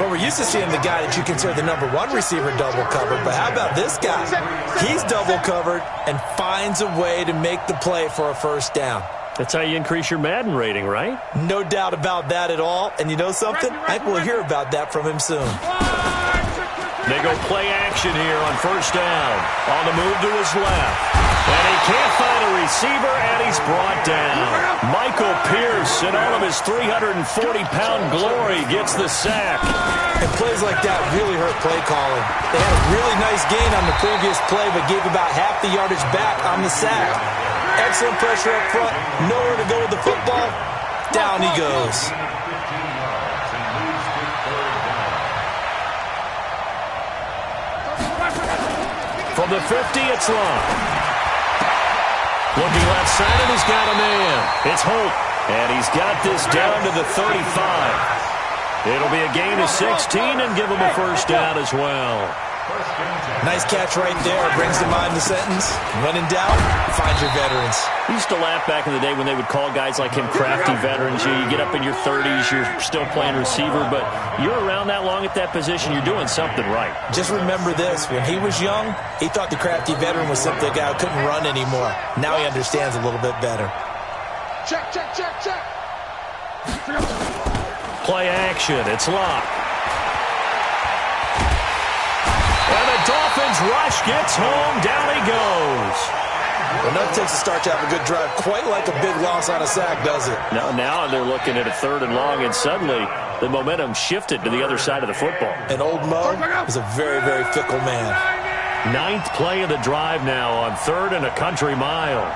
Well, we're used to seeing the guy that you consider the number 1 receiver double covered, but how about this guy? He's double covered and finds a way to make the play for a first down. That's how you increase your Madden rating, right? No doubt about that at all. And you know something? I think we'll hear about that from him soon. They go play action here on first down. On the move to his left. And he can't find a receiver, and he's brought down. Michael Pierce, in all of his 340-pound glory, gets the sack. And plays like that really hurt play calling. They had a really nice gain on the previous play, but gave about half the yardage back on the sack. Excellent pressure up front. Nowhere to go with the football. Down he goes. From the 50, it's Long. Looking left side, and he's got a man. It's Holt, and he's got this down to the 35. It'll be a gain of 16 and give him a first down as well. Nice catch right there. Brings to mind the sentence. When in doubt, find your veterans. We used to laugh back in the day when they would call guys like him crafty veterans. You get up in your 30s, you're still playing receiver, but you're around that long at that position, you're doing something right. Just remember this. When he was young, he thought the crafty veteran was simply a guy who couldn't run anymore. Now he understands a little bit better. Check. Play action. It's locked. And the Dolphins rush gets home. Down he goes. Well, nothing takes a start to have a good drive quite like a big loss on a sack, does it? Now they're looking at a 3rd and long, and suddenly the momentum shifted to the other side of the football. And old Mo is a very, very fickle man. 9th play of the drive now on 3rd and a country mile.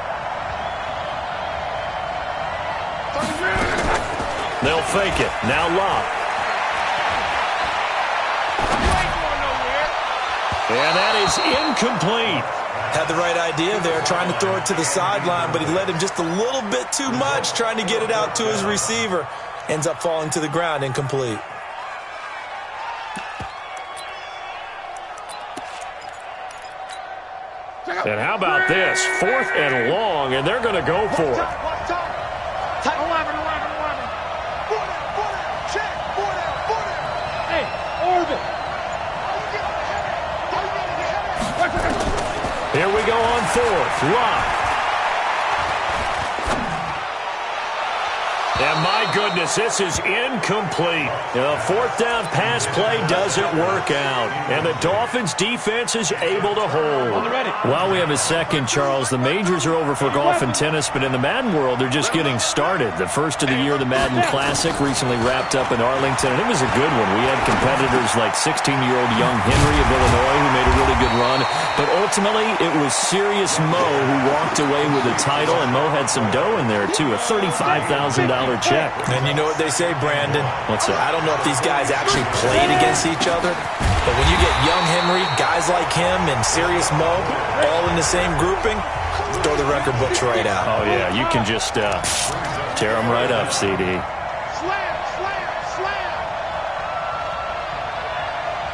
They'll fake it. Now Locke. And that is incomplete. Had the right idea there, trying to throw it to the sideline, but he led him just a little bit too much, trying to get it out to his receiver. Ends up falling to the ground, incomplete. And how about this? 4th and long, and they're going to go for it. Hey, Orvin. Here we go on 4th. Lock. And And my goodness, this is incomplete. The fourth down pass play doesn't work out. And the Dolphins defense is able to hold. While we have a second, Charles, the majors are over for golf and tennis, but in the Madden world, they're just getting started. The first of the year, the Madden Classic, recently wrapped up in Arlington, and it was a good one. We had competitors like 16-year-old young Henry of Illinois who made a really good run. But ultimately, it was Serious Mo who walked away with the title, and Mo had some dough in there, too, a $35,000 check. And you know what they say, Brandon? What's that? I don't know if these guys actually played against each other, but when you get young Henry, guys like him, and Serious Mo all in the same grouping, throw the record books right out. Oh, yeah, you can just tear them right up, CD. Slam, slam, slam.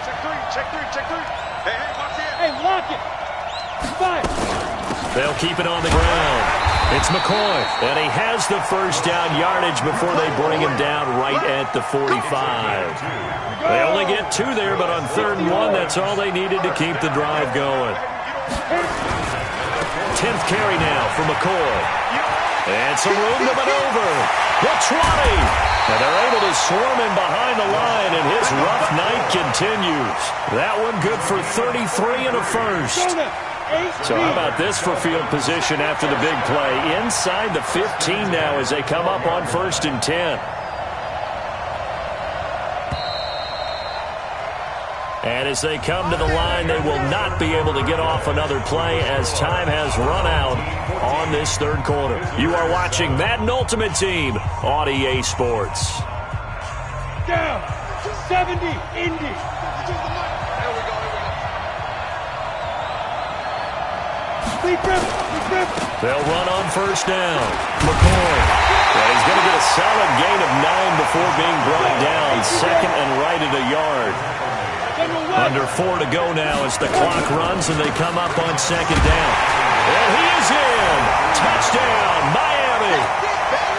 Check three, check three, check three. Hey, lock in. Hey, lock it. Fire. They'll keep it on the ground. It's McCoy, and he has the first down yardage before they bring him down right at the 45. They only get 2 there, but on 3rd and 1, that's all they needed to keep the drive going. 10th carry now for McCoy. And some room to maneuver. The 20. And they're able to swarm him behind the line, and his rough night continues. That one good for 33 and a first. So how about this for field position after the big play? Inside the 15 now as they come up on 1st and 10. And as they come to the line, they will not be able to get off another play as time has run out on this 3rd quarter. You are watching Madden Ultimate Team on EA Sports. Down. 70, Indy. They'll run on 1st down. McCoy. And he's going to get a solid gain of 9 before being brought down. 2nd and right at a yard. Under 4 to go now as the clock runs and they come up on 2nd down. And he is in. Touchdown, Miami.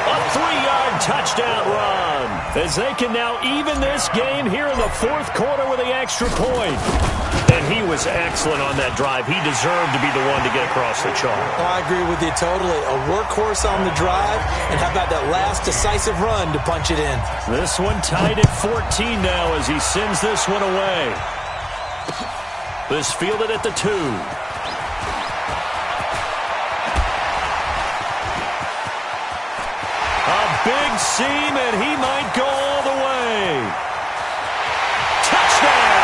A 3-yard touchdown run. As they can now even this game here in the 4th quarter with the extra point. And he was excellent on that drive. He deserved to be the one to get across the chalk. Well, I agree with you totally. A workhorse on the drive, and how about that last decisive run to punch it in? This one tied at 14 now as he sends this one away. This fielded at the 2. A big seam, and he might go all the way. Touchdown!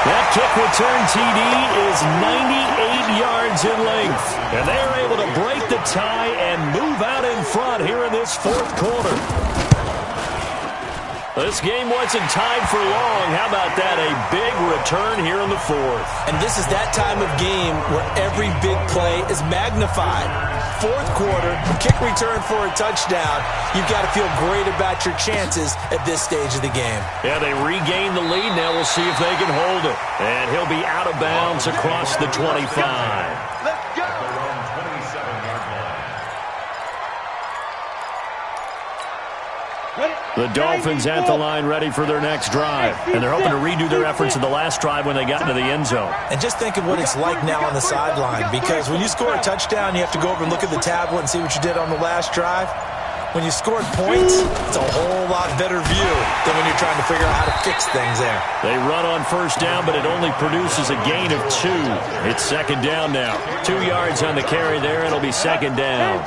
That kick return TD is 98 yards in length. And they are able to break the tie and move out in front here in this 4th quarter. This game wasn't tied for long. How about that? A big return here in the 4th. And this is that time of game where every big play is magnified. 4th quarter, kick return for a touchdown. You've got to feel great about your chances at this stage of the game. Yeah, they regain the lead. Now we'll see if they can hold it. And he'll be out of bounds across the 25. Let's go. The Dolphins at the line ready for their next drive. And they're hoping to redo their efforts in the last drive when they got into the end zone. And just think of what it's like now on the sideline, because when you score a touchdown, you have to go over and look at the tablet and see what you did on the last drive. When you scored points, it's a whole lot better view than when you're trying to figure out how to fix things there. They run on 1st down, but it only produces a gain of 2. It's 2nd down now. 2 yards on the carry there. It'll be 2nd down.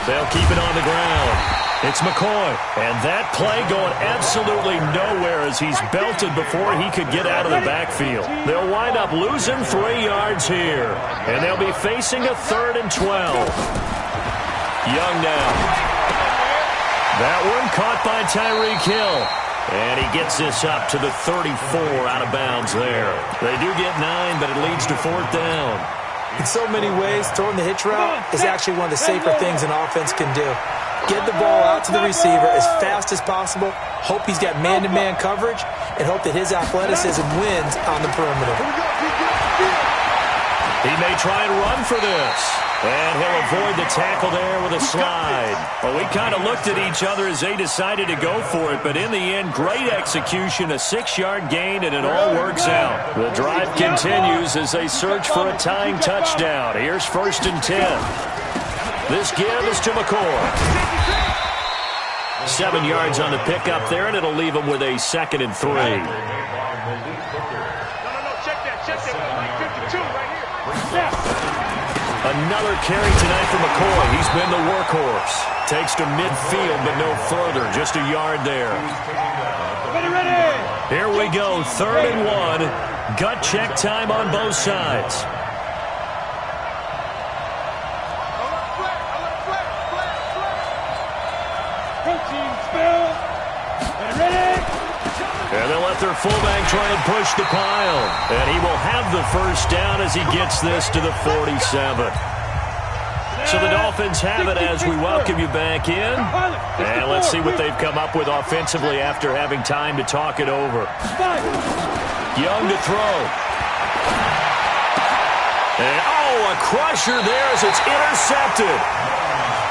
They'll keep it on the ground. It's McCoy. And that play going absolutely nowhere as he's belted before he could get out of the backfield. They'll wind up losing 3 yards here. And they'll be facing a 3rd and 12. Young now. That one caught by Tyreek Hill. And he gets this up to the 34 out of bounds there. They do get 9, but it leads to 4th down. In so many ways, throwing the hitch route is actually one of the safer things an offense can do. Get the ball out to the receiver as fast as possible, hope he's got man-to-man coverage, and hope that his athleticism wins on the perimeter. He may try and run for this. And he'll avoid the tackle there with a slide. Well, we kind of looked at each other as they decided to go for it, but in the end, great execution, a 6-yard gain, and it all works out. The drive continues as they search for a tying touchdown. Here's 1st and 10. This give is to McCoy. 7 yards on the pickup there, and it'll leave him with a 2nd and 3. No, check that. Mike 52 right here. Another carry tonight for McCoy. He's been the workhorse. Takes to midfield, but no further. Just a yard there. Ready. Here we go. 3rd and 1. Gut check time on both sides. And they'll let their fullback try and push the pile. And he will have the first down as he gets this to the 47. So the Dolphins have it as we welcome you back in. And let's see what they've come up with offensively after having time to talk it over. Young to throw. And, a crusher there as it's intercepted.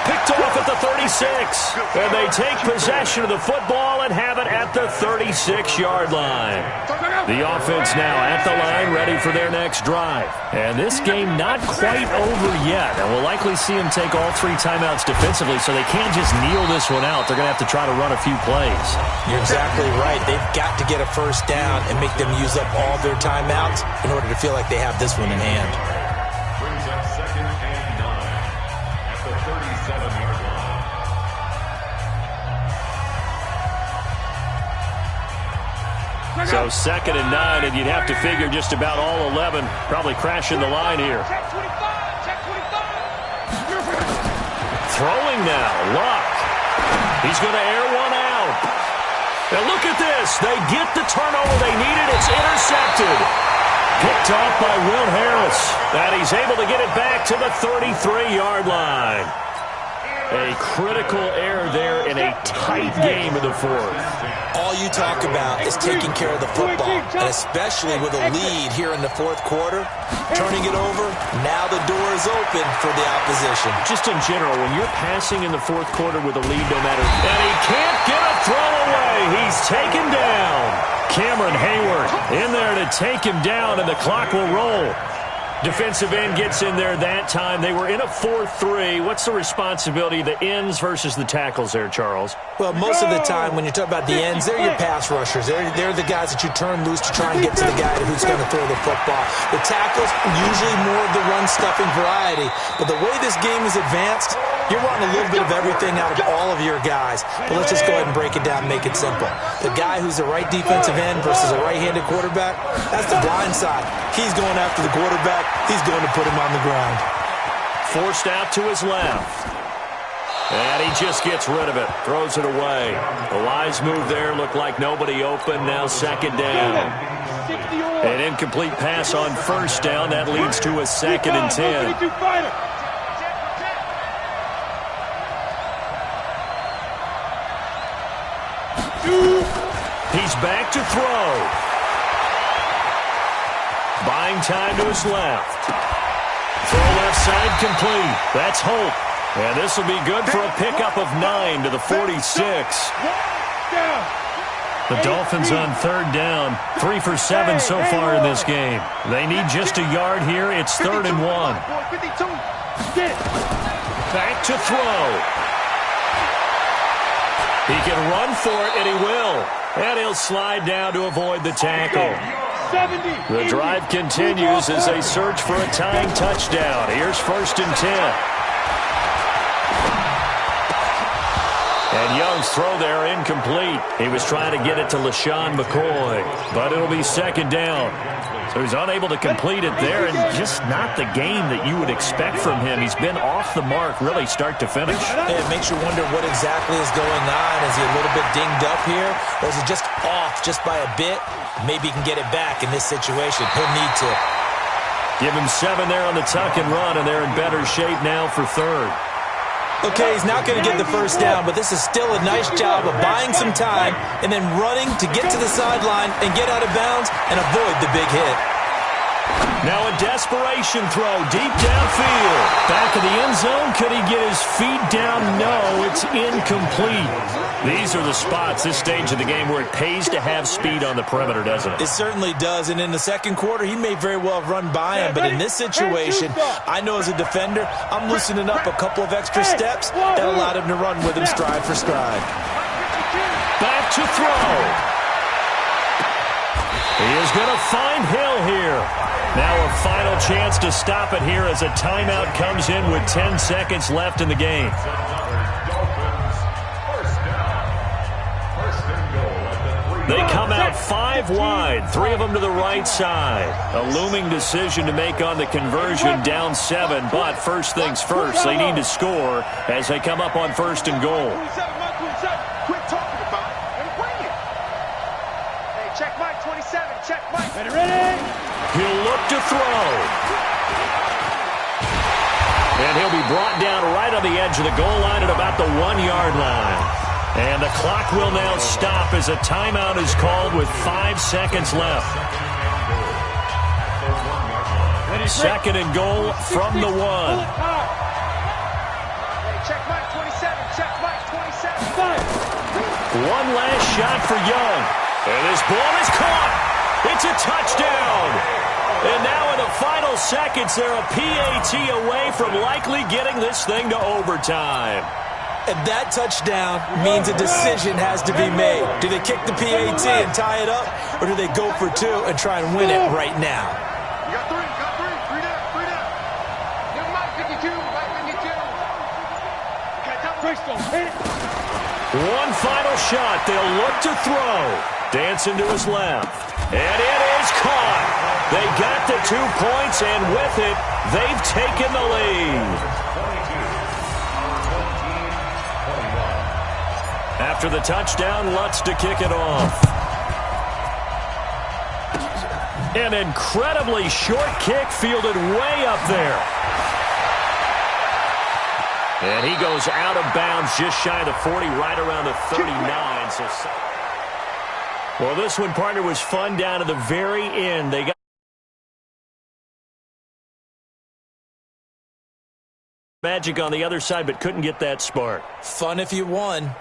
Picked off at the 36. And they take possession of the football and have it at the 36-yard line. The offense now at the line, ready for their next drive. And this game not quite over yet. And we'll likely see them take all 3 timeouts defensively, so they can't just kneel this one out. They're going to have to try to run a few plays. You're exactly right. They've got to get a first down and make them use up all their timeouts in order to feel like they have this one in hand. Brings up 2nd and 9 at the 37-yard line. So 2nd and 9, and you'd have to figure just about all 11 probably crashing the line here. Check 25. Throwing now, Luck. He's going to air one out. And look at this. They get the turnover they needed. It's intercepted. Picked off by Will Harris. And he's able to get it back to the 33-yard line. A critical error there in a tight game in the 4th. All you talk about is taking care of the football, and especially with a lead here in the 4th quarter, turning it over, now the door is open for the opposition. Just in general, when you're passing in the 4th quarter with a lead, no matter, and he can't get a throw away. He's taken down. Cameron Hayward in there to take him down, and the clock will roll. Defensive end gets in there that time. They were in a 4-3. What's the responsibility of the ends versus the tackles there, Charles? Well, most of the time when you talk about the ends, they're your pass rushers. They're the guys that you turn loose to try and get to the guy who's going to throw the football. The tackles, usually more of the run-stuffing variety. But the way this game is advanced, you're running a little bit of everything out of all of your guys. But let's just go ahead and break it down and make it simple. The guy who's the right defensive end versus a right-handed quarterback, that's the blind side. He's going after the quarterback. He's going to put him on the ground. Forced out to his left. And he just gets rid of it. Throws it away. The wise move there. Looked like nobody open. Now 2nd down. An incomplete pass on 1st down. That leads to a 2nd and 10. He's back to throw. Buying time to his left. Throw left side complete. That's Hope. And this will be good for a pickup of 9 to the 46. The Dolphins on 3rd down. 3 for 7 so far in this game. They need just a yard here. It's 3rd and 1. Back to throw. He can run for it, and he will. And he'll slide down to avoid the tackle. The drive continues as they search for a tying touchdown. Here's 1st and 10. And Young's throw there incomplete. He was trying to get it to LaShawn McCoy, but it'll be 2nd down. So he's unable to complete it there, and just not the game that you would expect from him. He's been off the mark really start to finish. It makes you wonder what exactly is going on. Is he a little bit dinged up here, or is he just off just by a bit? Maybe he can get it back in this situation. He'll need to. Give him 7 there on the tuck and run, and they're in better shape now for 3rd. Okay, he's not going to get the first down, but this is still a nice job of buying some time and then running to get to the sideline and get out of bounds and avoid the big hit. Now a desperation throw deep downfield. Back of the end zone. Could he get his feet down? No, it's incomplete. These are the spots, this stage of the game, where it pays to have speed on the perimeter, doesn't it? It certainly does. And in the second quarter, he may very well have run by him. But in this situation, I know as a defender, I'm loosening up a couple of extra steps that allowed him to run with him stride for stride. Back to throw. He is going to find Hill here. Now a final chance to stop it here as a timeout comes in with 10 seconds left in the game. They come out 5 wide, 3 of them to the right side. A looming decision to make on the conversion, down 7. But first things first, they need to score as they come up on 1st and goal. Quit talking about it and bring it. Hey, check Mike, 27. Check Mike. Ready? He'll look to throw. And he'll be brought down right on the edge of the goal line at about the 1-yard line. And the clock will now stop as a timeout is called with 5 seconds left. 2nd and goal from the 1. Hey, check Mike, 27. Check Mike, 27. One last shot for Young. And this ball is caught. It's a touchdown. And now in the final seconds, they're a PAT away from likely getting this thing to overtime. And that touchdown means a decision has to be made. Do they kick the PAT and tie it up, or do they go for 2 and try and win it right now? You got 3, got 3. 3 down, 3 down. Give Mike 52. Mike 52. Okay, top Bristol, hit it. One final shot. They'll look to throw. Dancing to his left. And it is caught. They got the 2 points, and with it, they've taken the lead. After the touchdown, Lutz to kick it off. An incredibly short kick fielded way up there. And he goes out of bounds just shy of the 40, right around the 39. So, well, this one, partner, was fun down to the very end. They got magic on the other side, but couldn't get that spark. Fun if you won.